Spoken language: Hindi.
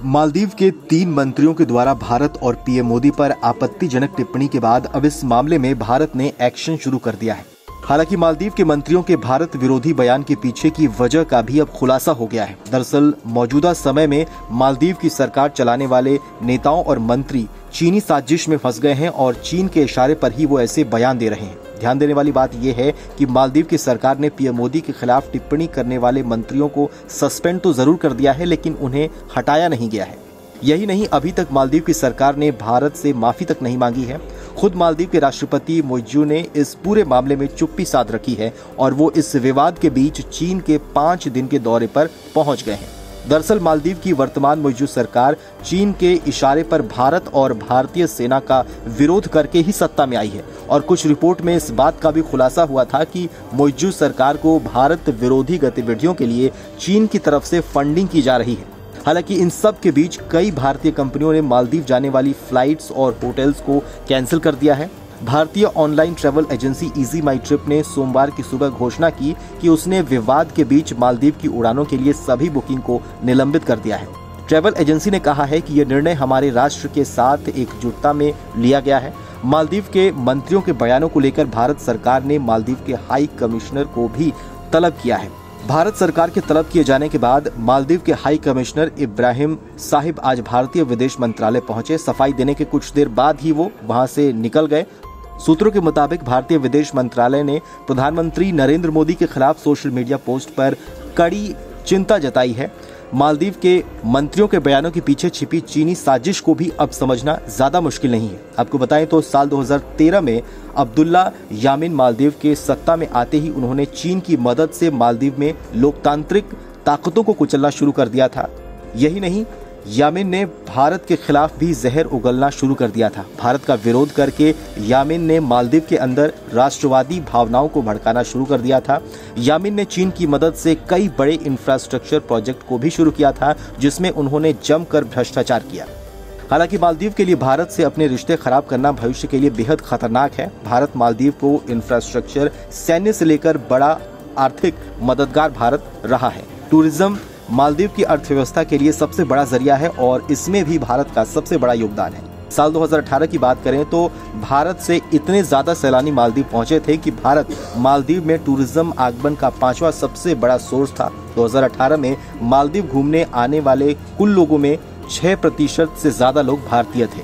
मालदीव के 3 मंत्रियों के द्वारा भारत और पीएम मोदी पर आपत्तिजनक टिप्पणी के बाद अब इस मामले में भारत ने एक्शन शुरू कर दिया है। हालांकि मालदीव के मंत्रियों के भारत विरोधी बयान के पीछे की वजह का भी अब खुलासा हो गया है। दरअसल मौजूदा समय में मालदीव की सरकार चलाने वाले नेताओं और मंत्री चीनी साजिश में फंस गए हैं और चीन के इशारे पर ही वो ऐसे बयान दे रहे हैं। ध्यान देने वाली बात यह है कि मालदीव की सरकार ने पीएम मोदी के खिलाफ टिप्पणी करने वाले मंत्रियों को सस्पेंड तो जरूर कर दिया है, लेकिन उन्हें हटाया नहीं गया है। यही नहीं, अभी तक मालदीव की सरकार ने भारत से माफी तक नहीं मांगी है। खुद मालदीव के राष्ट्रपति मोइज़ू ने इस पूरे मामले में चुप्पी साध रखी है और वो इस विवाद के बीच चीन के 5 दिन के दौरे पर पहुंच गए हैं। दरअसल मालदीव की वर्तमान मोइज़ू सरकार चीन के इशारे पर भारत और भारतीय सेना का विरोध करके ही सत्ता में आई है और कुछ रिपोर्ट में इस बात का भी खुलासा हुआ था कि मोइज़ू सरकार को भारत विरोधी गतिविधियों के लिए चीन की तरफ से फंडिंग की जा रही है। हालांकि इन सब के बीच कई भारतीय कंपनियों ने मालदीव जाने वाली फ्लाइट्स और होटल्स को कैंसिल कर दिया है। भारतीय ऑनलाइन ट्रैवल एजेंसी इजी माई ट्रिप ने सोमवार की सुबह घोषणा की कि उसने विवाद के बीच मालदीव की उड़ानों के लिए सभी बुकिंग को निलंबित कर दिया है। ट्रैवल एजेंसी ने कहा है कि यह निर्णय हमारे राष्ट्र के साथ एकजुटता में लिया गया है। मालदीव के मंत्रियों के बयानों को लेकर भारत सरकार ने मालदीव के हाई कमिश्नर को भी तलब किया है। भारत सरकार के तलब किए जाने के बाद मालदीव के हाई कमिश्नर इब्राहिम साहिब आज भारतीय विदेश मंत्रालय पहुंचे। सफाई देने के कुछ देर बाद ही वो वहां से निकल गए। सूत्रों के मुताबिक भारतीय विदेश मंत्रालय ने प्रधानमंत्री नरेंद्र मोदी के खिलाफ सोशल मीडिया पोस्ट पर कड़ी चिंता जताई है। मालदीव के मंत्रियों के बयानों के पीछे छिपी चीनी साजिश को भी अब समझना ज्यादा मुश्किल नहीं है। आपको बताएं तो साल 2013 में अब्दुल्ला यामीन मालदीव के सत्ता में आते ही उन्होंने चीन की मदद से मालदीव में लोकतांत्रिक ताकतों को कुचलना शुरू कर दिया था। यही नहीं, यामीन ने भारत के खिलाफ भी जहर उगलना शुरू कर दिया था। भारत का विरोध करके यामीन ने मालदीव के अंदर राष्ट्रवादी भावनाओं को भड़काना शुरू कर दिया था। यामीन ने चीन की मदद से कई बड़े इंफ्रास्ट्रक्चर प्रोजेक्ट को भी शुरू किया था, जिसमें उन्होंने जमकर भ्रष्टाचार किया। हालांकि मालदीव के लिए भारत से अपने रिश्ते खराब करना भविष्य के लिए बेहद खतरनाक है। भारत मालदीव को इंफ्रास्ट्रक्चर, सैन्य से लेकर बड़ा आर्थिक मददगार भारत रहा है। टूरिज्म मालदीव की अर्थव्यवस्था के लिए सबसे बड़ा जरिया है और इसमें भी भारत का सबसे बड़ा योगदान है। साल 2018 की बात करें तो भारत से इतने ज्यादा सैलानी मालदीव पहुंचे थे कि भारत मालदीव में टूरिज्म आगमन का 5वां सबसे बड़ा सोर्स था। 2018 में मालदीव घूमने आने वाले कुल लोगों में 6% से ज्यादा लोग भारतीय थे।